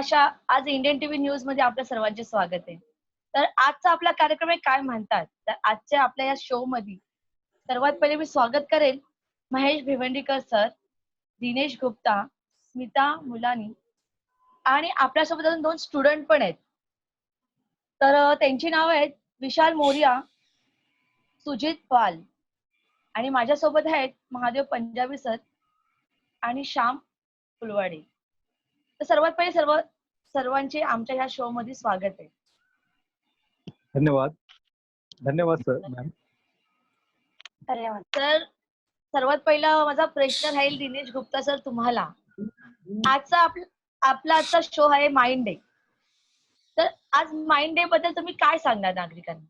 अशा आज Indian TV news मध्ये आपल्या सर्वांचे स्वागत आहे. तर आजचा आपला कार्यक्रम आहे काय म्हणतात. तर आजच्या आपल्या या शो मध्ये सर्वात पहिले मी स्वागत करेल महेश भिवंडीकर सर, दिनेश गुप्ता, स्मिता मुलानी आणि आपल्यासोबत अजून 2 स्टुडंट पण आहेत. तर त्यांची नावं आहेत विशाल मोरिया, सुजित पाल आणि माझ्यासोबत आहेत महादेव पंजाबी सर आणि श्याम फुलवाडे. तर सर्वात पहिले सर्वांचे आमच्या ह्या शो मध्ये स्वागत आहे. धन्यवाद. धन्यवाद सर. मॅम धन्यवाद. तर सर्वात पहिला माझा प्रश्न राहील दिनेश गुप्ता सर तुम्हाला. आपला आजचा शो आहे माइंड डे. तर आज माइंड डे बद्दल तुम्ही काय सांगणार नागरिकांना?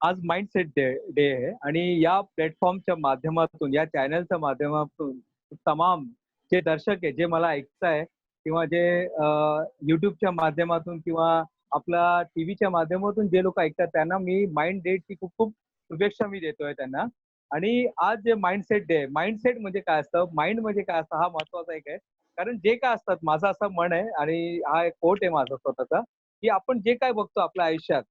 आज माइंडसेट डे आहे आणि या प्लॅटफॉर्मच्या माध्यमातून, या चॅनलच्या माध्यमातून तमाम जे दर्शक आहे, जे मला ऐकताय किंवा जे युट्यूबच्या माध्यमातून किंवा आपला टीव्हीच्या माध्यमातून जे लोक ऐकतात त्यांना मी माइंड डेची खूप खूप शुभेच्छा मी देतोय त्यांना. आणि आज जे माइंडसेट डे, माइंडसेट म्हणजे काय असतं, माइंड म्हणजे काय असतं, हा महत्वाचा एक आहे. कारण जे काय असतात, माझं असं मन आहे आणि हा एक कोट आहे माझा स्वतःचा, की आपण जे काय बघतो आपल्या आयुष्यात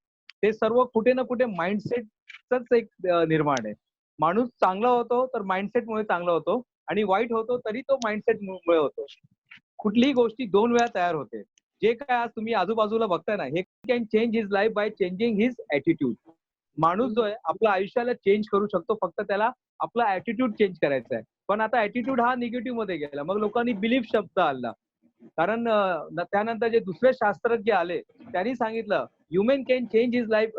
ते सर्व कुठे ना कुठे माइंडसेटच एक निर्माण आहे. माणूस चांगला होतो तर माइंडसेटमुळे चांगला होतो आणि वाईट होतो तरी तो माइंडसेटमुळे होतो. कुठलीही गोष्टी 2 वेळा तयार होते. जे काय आज तुम्ही आजूबाजूला बघताय ना, he can change his life by changing his attitude. माणूस जो आहे आपल्या आयुष्याला चेंज करू शकतो, फक्त त्याला आपला ॲटिट्यूड चेंज करायचा आहे. पण आता ॲटिट्यूड हा निगेटिव्ह मध्ये गेला, मग लोकांनी बिलीफ शब्द आणला. कारण त्यानंतर जे दुसरे शास्त्रज्ञ आले त्यांनी सांगितलं human can change his life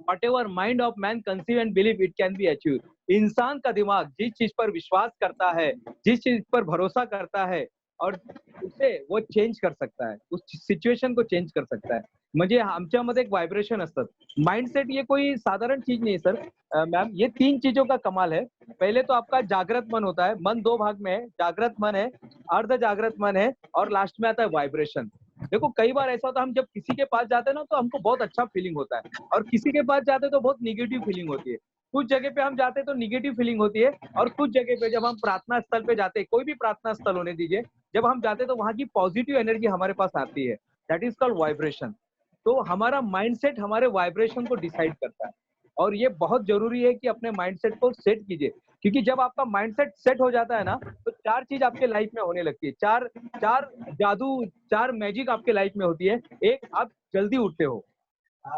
whatever mind of man conceive and believe it can be achieved. इंसान का दिमाग जिस चीज पर विश्वास करता है, जिस चीज पर भरोसा करता है और उसे वो चेंज कर सकता है, उस सिचुएशन को चेंज कर सकता है. म्हणजे आमच्यामध्ये एक वाइब्रेशन असतात. माइंडसेट ये कोई साधारण चीज नहीं है सर. मैम ये 3 चीजों का कमाल है. पहले तो आपका जागृत मन होता है. मन 2 भाग में है. जागृत मन है, अर्ध जागृत मन है और लास्ट में आता है वाइब्रेशन. देखो कई बार ऐसा होता है, हम जब किसी के पास जाते हैं ना तो हमको बहुत अच्छा फीलिंग होता है और किसी के पास जाते हैं तो बहुत निगेटिव फीलिंग होती है. कुछ जगह पे हम जाते हैं तो निगेटिव फीलिंग होती है और कुछ जगह पे जब हम प्रार्थना स्थल पे जाते हैं, कोई भी प्रार्थना स्थल होने दीजिए, जब हम जाते हैं तो वहां की पॉजिटिव एनर्जी हमारे पास आती है. That is called vibration. तो हमारा माइंडसेट हमारे वाइब्रेशन को डिसाइड करता है और ये बहुत जरूरी है कि अपने माइंडसेट को सेट कीजिए, क्योंकि जब आपका माइंडसेट सेट हो जाता है ना तो 4 चीज आपके लाइफ में होने लगती है. चार चार जादू, 4 मैजिक आपके लाइफ में होती है. एक, आप जल्दी उठते हो.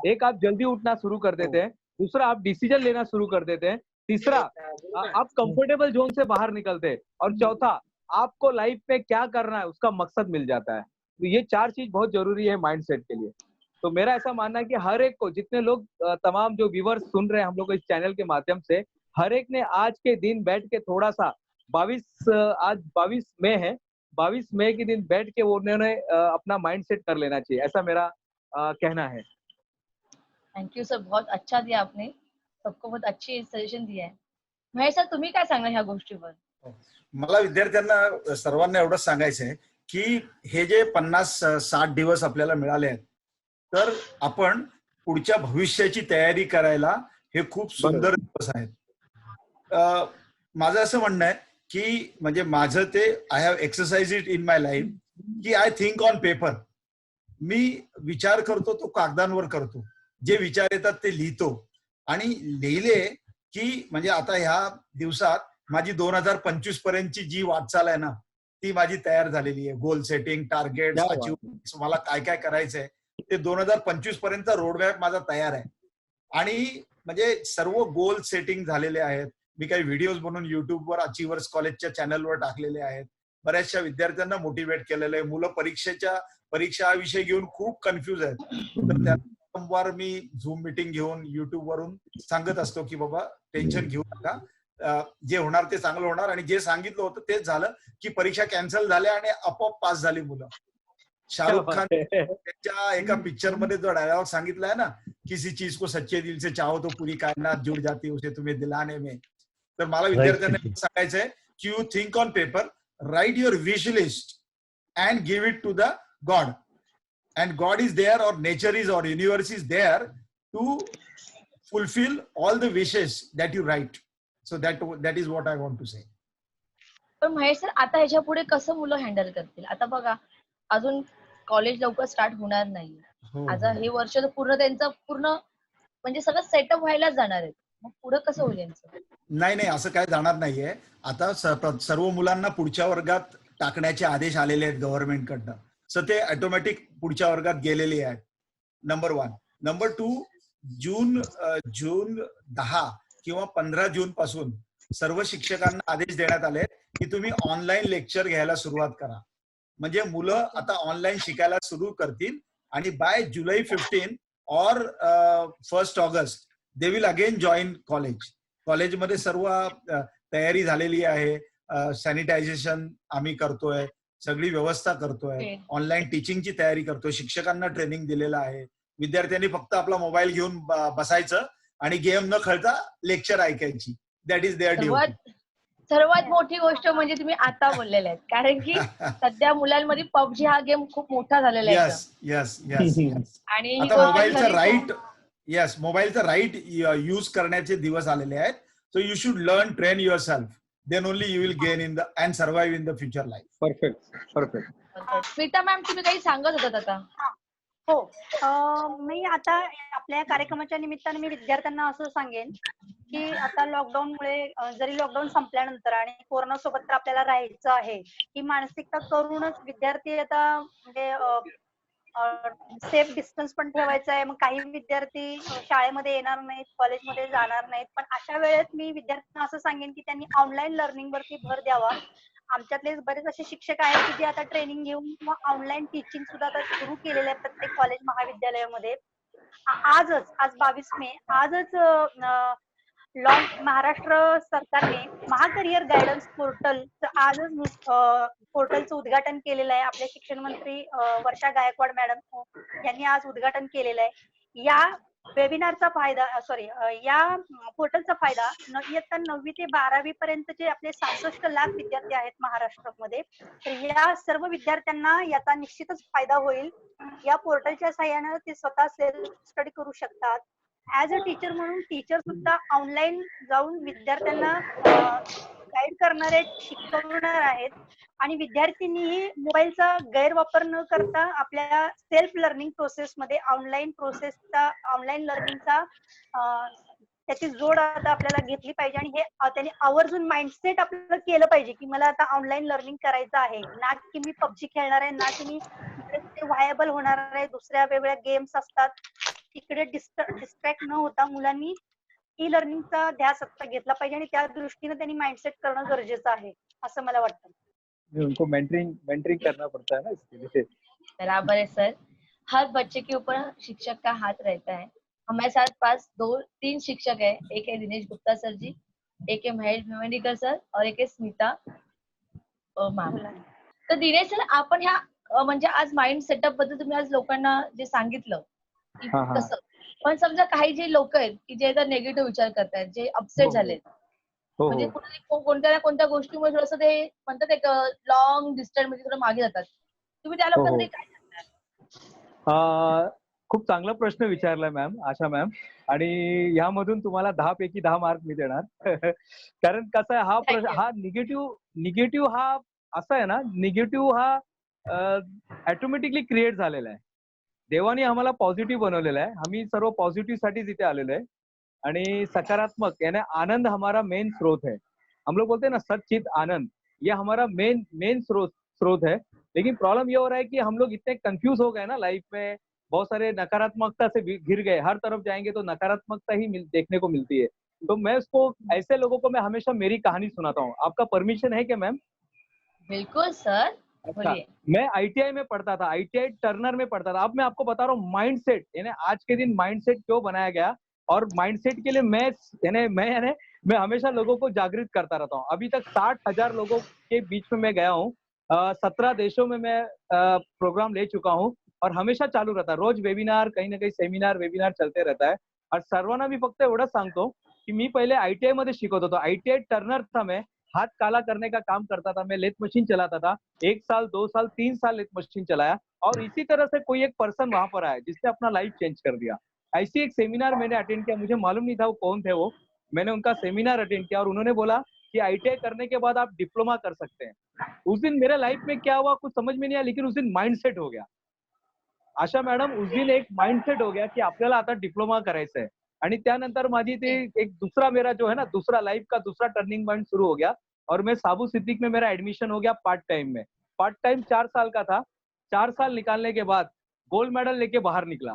एक, आप जल्दी उठना शुरू कर देते हैं. दूसरा, आप डिसीजन लेना शुरू कर देते हैं. तीसरा, आप कंफर्टेबल जोन से बाहर निकलते हैं. और चौथा, आपको लाइफ में क्या करना है उसका मकसद मिल जाता है. तो ये 4 चीज बहुत जरूरी है माइंडसेट के लिए. तो मेरा ऐसा मानना है कि हर एक को, जितने लोग तमाम जो व्यूवर्स सुन रहे हैं हम लोग इस चैनल के माध्यम से, हर एक ने आज के दिन बैठ के थोड़ा सा 22 आज 22 मई है, 22 मई के दिन बैठ के वो उन्होंने अपना माइंड सेट कर लेना चाहिए, ऐसा मेरा कहना है. थँक यू सर, बहुत अच्छा दिया आपने. सबको बहुत अच्छी सजेशन दिया है. महेश सर तुम्ही काय सांगणार ह्या गोष्टीवर? मला विद्यार्थ्यांना सर्वांना एवढंच सांगायचं आहे की हे जे 50-60 दिवस आपल्याला मिळाले आहेत, तर आपण पुढच्या भविष्याची तयारी करायला हे खूप सुंदर दिवस आहेत. माझं असं म्हणणं आहे की म्हणजे माझं ते I have exercise it in my life की आय थिंक ऑन पेपर. मी विचार करतो तो कागदांवर करतो. जे विचार येतात ते लिहितो आणि लिहिले की म्हणजे आता ह्या दिवसात माझी 2025 पर्यंतची जी वाटचाल आहे ना ती माझी तयार झालेली आहे. गोल सेटिंग, टार्गेट, अचीव्हमेंट्स, मला काय काय करायचंय ते 2025 पर्यंत रोडमॅप माझा तयार आहे. आणि म्हणजे सर्व गोल सेटिंग झालेले आहेत. मी काही व्हिडिओज बनवून युट्यूबवर अचीवर्स कॉलेजच्या चॅनलवर टाकलेले आहेत. बऱ्याचशा विद्यार्थ्यांना मोटिवेट केलेलं आहे. मुलं परीक्षा विषय घेऊन खूप कन्फ्युज आहेत. तर त्या वारंवार मी झूम मीटिंग घेऊन युट्यूब वरून सांगत असतो की बाबा टेन्शन घेऊ नका, जे होणार ते चांगलं होणार. आणि जे सांगितलं होतं तेच झालं की परीक्षा कॅन्सल झाल्या आणि आपोआप पास झाली मुलं. शाहरुख खान त्याच्या एका पिक्चर मध्ये जो डायलॉग सांगितलाय ना, किसी चीज को सच्चे दिल से चाहो तो पूरी कायनात जुड़ जाती उसे तुम्हें दिलाने में. तर मला विद्यार्थ्यांना सांगायचंय की you think on paper, write your wish list and give it to the God. And God is there, or nature is, or universe is there to fulfill all the wishes that you write. So that is what I want to say. पण Mahesh sir आता ह्याच्या पुढे कसं मुलं handle करतील? आता बघा अजून कॉलेज लवकर स्टार्ट होणार नाही. हो, आता हो. हे वर्ष तर पूर्ण त्यांचं पूर्ण म्हणजे सगळं सेटअप व्हायलाच जाणार आहे. मग पुढे कसं होईल यांचं? नाही नाही, असं काय जाणार नाहीये. आता सर्व मुलांना पुढच्या वर्गात टाकण्याचे आदेश आलेले आहेत गव्हर्नमेंटकडनं. सो ते ऑटोमॅटिक पुढच्या वर्गात गेलेले आहेत. नंबर 1. नंबर 2, जून 10 किंवा 15 जून पासून सर्व शिक्षकांना आदेश देण्यात आले की तुम्ही ऑनलाईन लेक्चर घ्यायला सुरुवात करा. म्हणजे मुलं आता ऑनलाईन शिकायला सुरू करतील आणि बाय जुलै 15 और 1 August they will again join college. कॉलेजमध्ये सर्व तयारी झालेली आहे. सॅनिटायझेशन आम्ही करतोय, सगळी व्यवस्था करतोय, ऑनलाईन टीचिंगची तयारी करतोय, शिक्षकांना ट्रेनिंग दिलेलं आहे. विद्यार्थ्यांनी फक्त आपला मोबाईल घेऊन बसायचं आणि गेम न खेळता लेक्चर ऐकायची. That is their duty. सर्वात मोठी गोष्ट म्हणजे तुम्ही आता बोललेले आहेत, कारण की सध्या मुलांमध्ये पबजी हा गेम खूप मोठा झालेला आहे. Yes yes yes. आणि ही आता गोष्ट मोबाईलचा खरी राईट मोबाईलचा राईट यूज करण्याचे दिवस आलेले आहेत. So you should learn, train yourself. Then only you will gain in the end survive in the future life. Perfect. Smita ma'am, तुम्ही काही सांगत होतात आता? हो. मी आता आपल्या कार्यक्रमाच्या निमित्ताने मी विद्यार्थ्यांना असं सांगेन की आता लॉकडाऊनमुळे जरी लॉकडाऊन संपल्यानंतर आणि कोरोना सोबत तर आपल्याला राहायचं आहे, ही मानसिकता करूनच विद्यार्थी आता म्हणजे सेफ डिस्टन्स पण ठेवायचा आहे. मग काही विद्यार्थी शाळेमध्ये येणार नाहीत, कॉलेजमध्ये जाणार नाहीत. पण अशा वेळेस मी विद्यार्थ्यांना असं सांगेन की त्यांनी ऑनलाईन लर्निंग वरती भर द्यावा. आमच्यातले बरेच असे शिक्षक आहेत की जे आता ट्रेनिंग घेऊन किंवा ऑनलाईन टीचिंग सुद्धा आता सुरू केलेलं आहे प्रत्येक कॉलेज महाविद्यालयामध्ये. आज 22 मे आजच महाराष्ट्र सरकारने महाकरियर गायडन्स पोर्टलचं आजच पोर्टलचं उद्घाटन केलेलं आहे. आपले शिक्षण मंत्री वर्षा गायकवाड मॅडम यांनी आज उद्घाटन केलेलं आहे. या वेबिनारचा फायदा या पोर्टलचा फायदा इयत्ता 9वी ते 12वी पर्यंतचे आपले 66 लाख विद्यार्थी आहेत महाराष्ट्रामध्ये. तर या सर्व विद्यार्थ्यांना याचा निश्चितच फायदा होईल. या पोर्टलच्या सहाय्याने ते स्वतः सेल्फ स्टडी करू शकतात. ऍज अ टीचर म्हणून टीचर सुद्धा ऑनलाईन जाऊन विद्यार्थ्यांना गाईड करणार आहेत, शिकवणार आहेत. आणि विद्यार्थ्यांनीही मोबाईलचा गैरवापर न करता आपल्या सेल्फ लर्निंग प्रोसेसमध्ये ऑनलाईन लर्निंगचा त्याची जोड आता आपल्याला घेतली पाहिजे. आणि हे त्यांनी आवर्जून माइंडसेट आपल्याला केलं पाहिजे की मला आता ऑनलाईन लर्निंग करायचं आहे, ना की मी पबजी खेळणार आहे, ना की मी व्हायबल होणार आहे. दुसऱ्या वेगवेगळ्या गेम्स असतात तिकडे डिस्ट्रॅक्ट न होता मुलांनी ई लर्निंगचा ध्यास आता घेतला पाहिजे आणि त्या दृष्टीने त्यांनी माइंडसेट करणं गरजेचं आहे असं मला वाटतं. उनको मेंटरिंग करना पड़ता है ना इसके लिए. बराबर है सर. हर बच्चे के ऊपर शिक्षक का हाथ रहता है. हमारे साथ पास 3 शिक्षक है. एक है दिनेश गुप्ता सर जी, एक है महेश भिवंडीकर सर और एक है स्मिता मॅम. तर दिनेश सर, आपण ह्या म्हणजे आज माइंड सेटअप बद्दल तुम्ही आज लोकांना जे सांगितलं की कसं, पण समजा काही जे लोक आहेत की जे आता निगेटिव्ह विचार करतायत, जे अपसेट झालेत, म्हणजे कोणत्या ना कोणत्या गोष्टीमुळे थोडंसं ते म्हणतात एक लॉंग डिस्टन्स मध्ये थोडं मागे जातात. तुम्ही त्या लोकांसाठी काय सांगणार? खूप चांगला प्रश्न विचारलाय मॅम, आशा मॅम. आणि ह्यामधून तुम्हाला 10 पैकी 10 मार्क मी देणार. कारण कसं आहे, हा निगेटिव्ह हा असा आहे ना, निगेटिव्ह हा ऑटोमॅटिकली क्रिएट झालेला आहे. देवाने आम्हाला पॉझिटिव्ह बनवलेला आहे. आम्ही सर्व पॉझिटिव्ह साठीच इथे आलेलो आहे. आणि सकारात्मक यानी आनंद हमारा मेन स्रोत है. हम लोग बोलते हैं ना सच्चित आनंद, ये हमारा मेन स्रोत है. लेकिन प्रॉब्लम ये हो रहा है कि हम लोग इतने कंफ्यूज हो गए ना लाइफ में, बहुत सारे नकारात्मकता से घिर गए. हर तरफ जाएंगे तो नकारात्मकता ही देखने को मिलती है. तो मैं उसको ऐसे लोगों को मैं हमेशा मेरी कहानी सुनाता हूँ. आपका परमिशन है क्या मैम? बिल्कुल सर. अच्छा, मैं ITI में पढ़ता था, ITI टर्नर में पढ़ता था. अब मैं आपको बता रहा हूँ माइंडसेट, यानी आज के दिन माइंडसेट क्यों बनाया गया, और माइंडसेट के लिए मैं हमेशा लोगों को जागृत करता रहता हूँ. अभी तक 60,000 लोगों के बीच में मैं गया हूँ. 17 देशों में मैं प्रोग्राम ले चुका हूँ और हमेशा चालू रहता है. रोज वेबिनार, काही ना काही सेमिनार वेबिनार चलते रहता है. और सर्वांना मी फक्त एवढंच सांगतो की मी पहिले ITI मध्ये शिकत होतो. ITI टर्नर था मैं. हाथ काला करने का काम करता था मैं. लेथ मशीन चलाता था. 1 साल 2 साल 3 साल लेथ मशीन चलाया. और इसी तरह से कोई एक पर्सन वहां पर आया जिसने अपना लाइफ चेंज कर दिया. ऐसी एक सेमिनार मैंने अटेंड किया. मुझे मालूम नहीं था वो कौन थे वो. मैंने उनका सेमिनार अटेंड किया और उन्होंने बोला कि ITI करने के बाद आप डिप्लोमा कर सकते हैं। उस दिन मेरे लाइफ में क्या हुआ कुछ समझ में नहीं आया, लेकिन उस दिन माइंडसेट हो गया. आशा मॅडम, उस दिन एक माइंडसेट हो गया की आपल्याला आता डिप्लोमा करायचा है. आणि त्यानंतर माझी ते एक दूसरा मेरा जो है ना दूसरा लाइफ का दूसरा टर्निंग पॉइंट शुरू हो गया और मैं साबु सिद्दीक में मेरा एडमिशन हो गया पार्ट टाइम में. पार्ट टाइम 4 साल का था. 4 साल निकालने के बाद गोल्ड मेडल लेके बाहर निकला.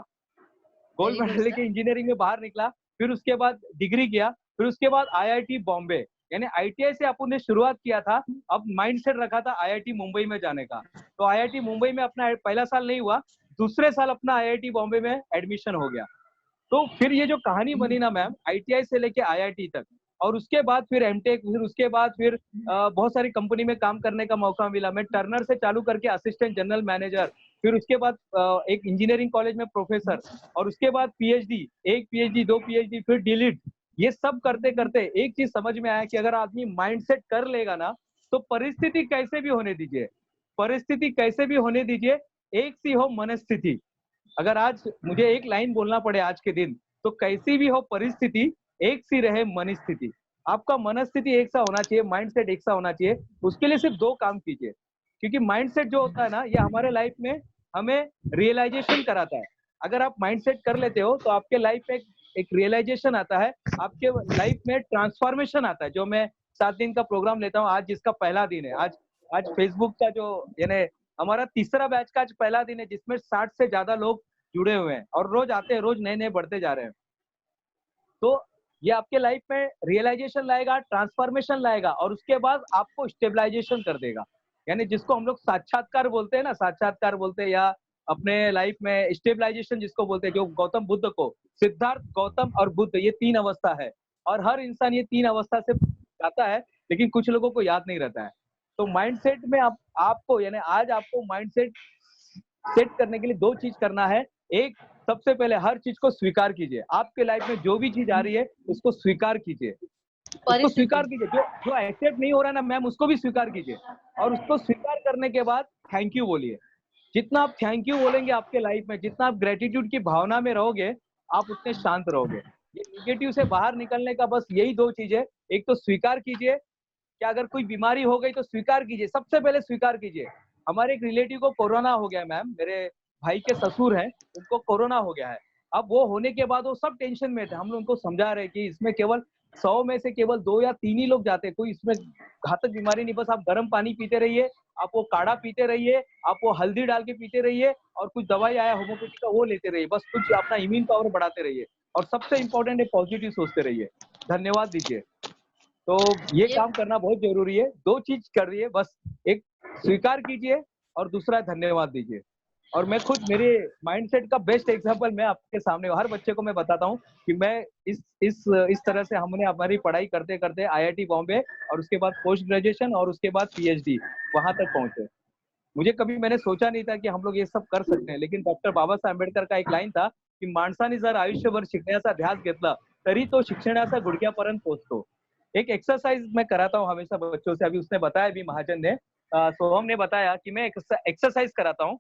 गोल्ड Very good, मेडल लेके इंजीनियरिंग में बाहर निकला. फिर उसके बाद डिग्री किया. फिर उसके बाद IIT बॉम्बे, यानी ITI से अपन ने शुरुआत किया था. अब माइंडसेट रखा था IIT मुंबई में जाने का. तो IIT मुंबई में अपना पहला साल नहीं हुआ, दूसरे साल अपना IIT बॉम्बे में एडमिशन हो गया. तो फिर ये जो कहानी बनी ना मैम, ITI से लेके IIT तक, और उसके बाद फिर MTech, फिर उसके बाद फिर बहुत सारी कंपनी में काम करने का मौका मिला. मैं टर्नर से चालू करके असिस्टेंट जनरल मैनेजर, फिर उसके बाद एक इंजीनियरिंग कॉलेज में प्रोफेसर, और उसके बाद PhD, एक PhD, 2 PhD, फिर डिलीट. ये सब करते करते एक चीज समझ में आया कि अगर आदमी माइंडसेट कर लेगा ना, तो परिस्थिति कैसे भी होने दीजिए, परिस्थिति कैसे भी होने दीजिए, एक सी हो मनस्थिति. अगर आज मुझे एक लाइन बोलना पड़े आज के दिन, तो कैसी भी हो परिस्थिति, एक सी रहे मनस्थिति. आपका मनस्थिति एक सा होना चाहिए, माइंडसेट एक सा होना चाहिए. उसके लिए सिर्फ 2 काम कीजिए, क्योंकि माइंडसेट जो होता है ना, ये हमारे लाइफ में हमें रियलाइजेशन कराता है. अगर आप माइंडसेट कर लेते हो तो आपके लाइफ में एक रियलाइजेशन आता है, आपके लाइफ में ट्रांसफॉर्मेशन आता है. जो मैं 7 दिन का प्रोग्राम लेता हूँ, आज जिसका पहला दिन है, आज फेसबुक का जो यानी हमारा तीसरा बैच का आज पहला दिन है, जिसमें 60 से ज्यादा लोग जुड़े हुए हैं और रोज आते हैं, रोज नए नए बढ़ते जा रहे हैं. तो ये आपके लाइफ में रियलाइजेशन लाएगा, ट्रांसफॉर्मेशन लाएगा, और उसके बाद आपको स्टेबलाइजेशन कर देगा. यानी जिसको हम लोग साक्षात्कार बोलते हैं ना, साक्षात्कार बोलते हैं, या अपने लाइफ में स्टेबलाइजेशन जिसको बोलते हैं, जो गौतम बुद्ध को, सिद्धार्थ, गौतम और बुद्ध, ये 3 अवस्था है, और हर इंसान ये 3 अवस्था से जाता है, लेकिन कुछ लोगों को याद नहीं रहता है. तो माइंडसेट में आपको यानी आज आपको माइंडसेट सेट करने के लिए 2 चीज करना है. एक, सबसे पहले हर चीज को स्वीकार कीजिए. आपके लाइफ में जो भी चीज आ रही है उसको स्वीकार कीजिए, उसको स्वीकार कीजिए. जो एक्सेप्ट नहीं हो रहा है ना मैम, उसको भी स्वीकार कीजिए, और उसको स्वीकार करने के बाद थैंक यू बोलिए. जितना आप थैंक यू बोलेंगे आपके लाइफ में, जितना आप ग्रेटिट्यूड की भावना में रहोगे, आप उतने शांत रहोगे. ये निगेटिव से बाहर निकलने का बस यही 2 चीज है. एक तो स्वीकार कीजिए कि अगर कोई बीमारी हो गई तो स्वीकार कीजिए, सबसे पहले स्वीकार कीजिए. हमारे एक रिलेटिव को कोरोना हो गया मैम, मेरे भाई के ससुर हैं, उनको कोरोना हो गया है. अब वो होने के बाद वो सब टेंशन में थे. हम लोग उनको समझा रहे कि इसमें केवल 100 में से केवल 2 या 3 ही लोग जाते हैं, कोई इसमें घातक बीमारी नहीं. बस आप गर्म पानी पीते रहिए, आप वो काढ़ा पीते रहिए, आप वो हल्दी डाल के पीते रहिए, और कुछ दवाई आया होम्योपैथी का वो लेते रहिए. बस कुछ अपना इम्यून पावर बढ़ाते रहिए, और सबसे इंपॉर्टेंट है पॉजिटिव सोचते रहिए. धन्यवाद दीजिए. तो ये काम करना बहुत जरूरी है. 2 चीज कर रही है बस, एक स्वीकार कीजिए और दूसरा धन्यवाद दीजिए. और मैं खुद मेरे माइंडसेट का बेस्ट एग्जांपल मैं आपके सामने हर बच्चे को मैं बताता हूँ कि मैं इस तरह से हमने हमारी पढ़ाई करते करते IIT बॉम्बे, और उसके बाद पोस्ट ग्रेजुएशन, और उसके बाद PhD, वहां तक पहुंचे. मुझे कभी मैंने सोचा नहीं था की हम लोग ये सब कर सकते हैं. लेकिन डॉक्टर बाबासाहेब आंबेडकर का एक लाइन था की माणसाने जर आयुष्यभर शिकण्याचा ध्यास घेतला तरी तो शिक्षणाच्या गुडघ्यापर्यंत पोहोचतो. एक एक्सरसाइज मैं कराता हूँ हमेशा बच्चों से. अभी उसने बताया भी, महाजन ने, सोहम ने बताया कि मैं एक्सरसाइज कराता हूँ.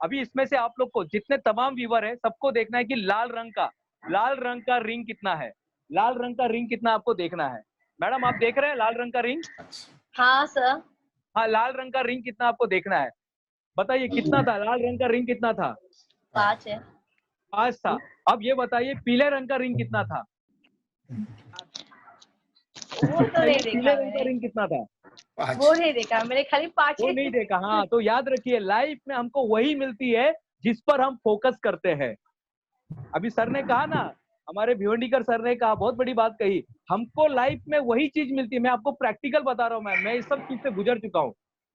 अभी इसमें से आप लोग को, जितने तमाम व्यूवर है, सबको देखना है कि लाल रंग का रिंग कितना है. लाल रंग का रिंग कितना आपको देखना है. मैडम आप देख रहे हैं लाल रंग का रिंग? हाँ सर. हाँ, लाल रंग का रिंग कितना आपको देखना है. बताइए कितना था लाल रंग का रिंग, कितना था? 5 है. 5 था. अब ये बताइए पीले रंग का रिंग कितना था? वो तो नहीं देखा पीले रंग का मैंने, रिंग कितना था? वो नहीं देखा मैंने, खाली 5 वो नहीं देखा. हाँ, तो याद रखिए लाइफ में हमको वही मिलती है जिस पर हम फोकस करते हैं. अभी सर ने कहा ना, हमारे भिवंडीकर सर ने कहा, बहुत बड़ी बात कही, हमको लाइफ में वही चीज मिलती है. मैं आपको प्रैक्टिकल बता रहा हूँ मैम, मैं इस सब चीज से गुजर चुका हूँ.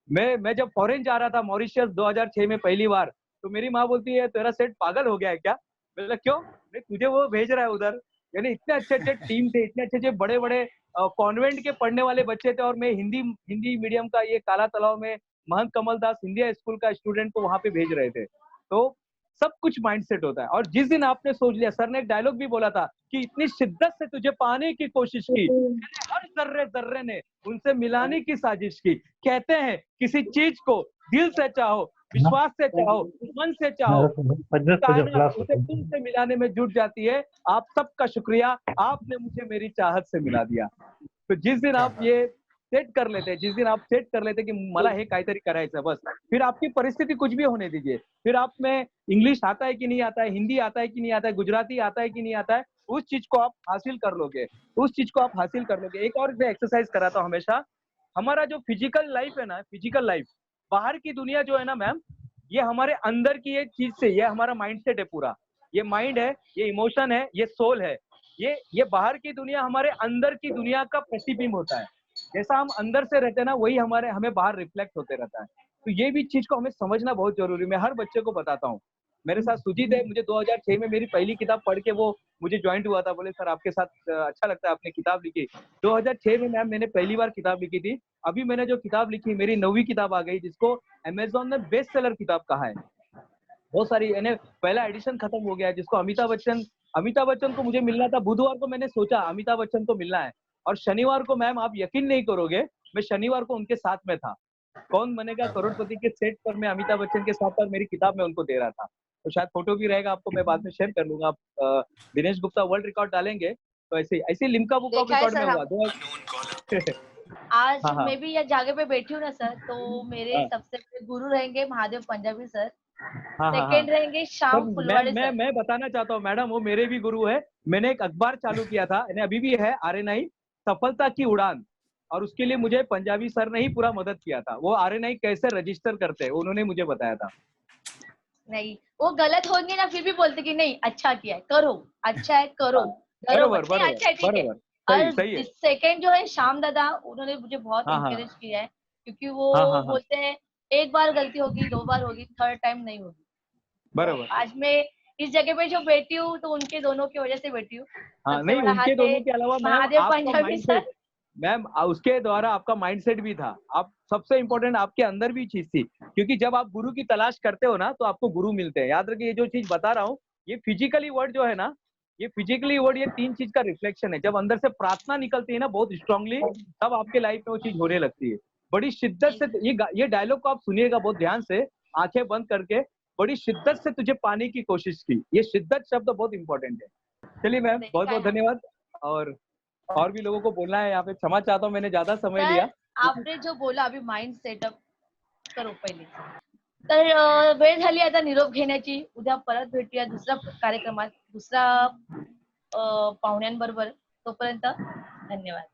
मैं जब फॉरेन जा रहा था, मॉरिशियस 2006 में पहली बार, तो मेरी माँ बोलती है तेरा सेट पागल हो गया है क्या? मैंने क्यों? नहीं, तुझे वो भेज रहा है उधर. यानी इतने अच्छे अच्छे टीम थे, इतने अच्छे अच्छे बड़े बड़े कॉन्वेंट के पढ़ने वाले बच्चे थे, और मैं हिंदी मीडियम का ये काला तालाब में महंत कमल दास हिंदी स्कूल का स्टूडेंट को वहां पे भेज रहे थे. तो सब कुछ माइंडसेट होता है. और जिस दिन आपने सोच लिया, सर ने एक डायलॉग भी बोला था कि इतनी शिद्दत से तुझे पाने की कोशिश की, हर जर्रे जर्रे ने उनसे मिलाने की साजिश की. कहते हैं किसी चीज को दिल से चाहो, विश्वास से चाहो, मन से चाहो, उसे तुमसे मिलाने में जुट जाती है. आप सबका शुक्रिया, आपने मुझे मेरी चाहत से मिला दिया. तो जिस दिन आप ये सेट कर लेते, जिस दिन आप सेट कर लेते की मला हे काहीतरी करायचं बस, फिर आपकी परिस्थिति कुछ भी होने दीजिए, फिर आप में इंग्लिश आता है कि नहीं आता है, हिंदी आता है कि नहीं आता है, गुजराती आता है कि नहीं आता है, उस चीज को आप हासिल कर लोगे, उस चीज को आप हासिल कर लोगे। एक और मैं एक्सरसाइज कराता हूँ हमेशा, हमारा जो फिजिकल लाइफ है ना, फिजिकल लाइफ, बाहर की दुनिया जो है ना मैम, ये हमारे अंदर की एक चीज से, ये हमारा माइंडसेट है पूरा, ये माइंड है, ये इमोशन है, ये सोल है, ये बाहर की दुनिया हमारे अंदर की दुनिया का प्रतिबिंब होता है। जैसा हम अंदर से रहते हैं ना, वही हमें बाहर रिफ्लेक्ट होते रहता है। तो ये भी चीज को हमें समझना बहुत जरूरी है। मैं हर बच्चे को बताता हूँ। मेरे साथ सुजीत है, मुझे 2006 में मेरी पहली किताब पढ़ के वो मुझे ज्वाइंट हुआ था, बोले सर आपके साथ अच्छा लगता है, आपने किताब लिखी। 2006 में मैम मैंने पहली बार किताब लिखी थी। अभी मैंने जो किताब लिखी, मेरी 9वीं किताब आ गई, जिसको अमेजोन ने बेस्ट सेलर किताब कहा है। बहुत सारी, यानी पहला एडिशन खत्म हो गया है, जिसको अमिताभ बच्चन को मुझे मिलना था। बुधवार को मैंने सोचा अमिताभ बच्चन को मिलना है, और शनिवार को मैम आप यकीन नहीं करोगे, मैं शनिवार को उनके साथ में था। कौन बनेगा करोड़पति के सेट पर मैं अमिताभ बच्चन के साथ, और मेरी किताब में उनको दे रहा था। तो शायद फोटो भी रहेगा, आपको मैं बाद में शेयर कर लूंगा। आप दिनेश गुप्ता वर्ल्ड रिकॉर्ड डालेंगे तो ऐसे लिम्का बुक ऑफ देखा है रिकॉर्ड में सर हुआ आज हाँ, मैं भी ये जगह पे बैठी हूँ ना सर, तो मेरे हाँ, सबसे पहले गुरु रहेंगे महादेव पंजाबी सर, हाँ, हाँ, हाँ। सेकंड रहेंगे सर श्याम फुलवाड़े सर। मैं बताना चाहता हूँ मैडम, वो मेरे भी गुरु है। मैंने एक अखबार चालू किया था, यानी अभी भी है, RNI सफलता की उड़ान, और उसके लिए मुझे पंजाबी सर ने ही पूरा मदद किया था। वो RNI कैसे रजिस्टर करते हैं उन्होंने मुझे बताया था। नहीं, वो गलत होंगे ना, फिर भी बोलते कि नहीं अच्छा किया है, करो, अच्छा है करो, डरो बरोबर मत, नहीं बरोबर अच्छा है, ठीक है। बरोबर, सही और सही है। सेकंड जो है श्याम दादा, उन्होंने मुझे बहुत हाँ हाँ इंकरेज किया है, क्योंकि हाँ वो हाँ हाँ, बोलते हैं एक बार गलती होगी, 2 बार होगी, थर्ड टाइम नहीं होगी। तो बरोबर। आज मैं इस जगह पे जो बैठी हूँ, तो उनके दोनों की वजह से बैठी हूँ। हाँ सबसे नहीं, बड़ा उनके हाथ है दोनों के अलावा मैम महादेव आपका पंजाबी माइंडसेट, सर। मैम उसके द्वारा आपका माइंडसेट भी था। आप सबसे इम्पोर्टेंट आपके अंदर भी चीज थी, क्योंकि जब आप गुरु की तलाश करते हो ना, तो आपको गुरु मिलते हैं। याद रखिए, ये जो चीज बता रहा हूँ, ये फिजिकली वर्ड जो है ना, ये फिजिकली वर्ड, ये 3 चीज का रिफ्लेक्शन है। जब अंदर से प्रार्थना निकलती है ना बहुत स्ट्रांगली, तब आपके लाइफ में वो चीज होने लगती है। बड़ी शिद्दत से ये डायलॉग को आप सुनिएगा बहुत ध्यान से, आंखें बंद करके। बड़ी शिद्दत से तुझे पाने की कोशिश की, ये शिद्दत शब्द बहुत इंपॉर्टेंट है। चलिए मैम, बहुत देखा है बहुत ना धन्यवाद। और भी लोगों को बोलना है यहाँ पे, क्षमा चाहता हूँ मैंने ज्यादा समय लिया। सर, आपने जो बोला अभी माइंड सेटअप करो पहिले, तर वेळ झाली आता निरोप घेण्याची. उद्या परत भेटूया दुसऱ्या कार्यक्रमात, दुसऱ्या पाहुण्यांबरोबर. तोपर्यंत धन्यवाद.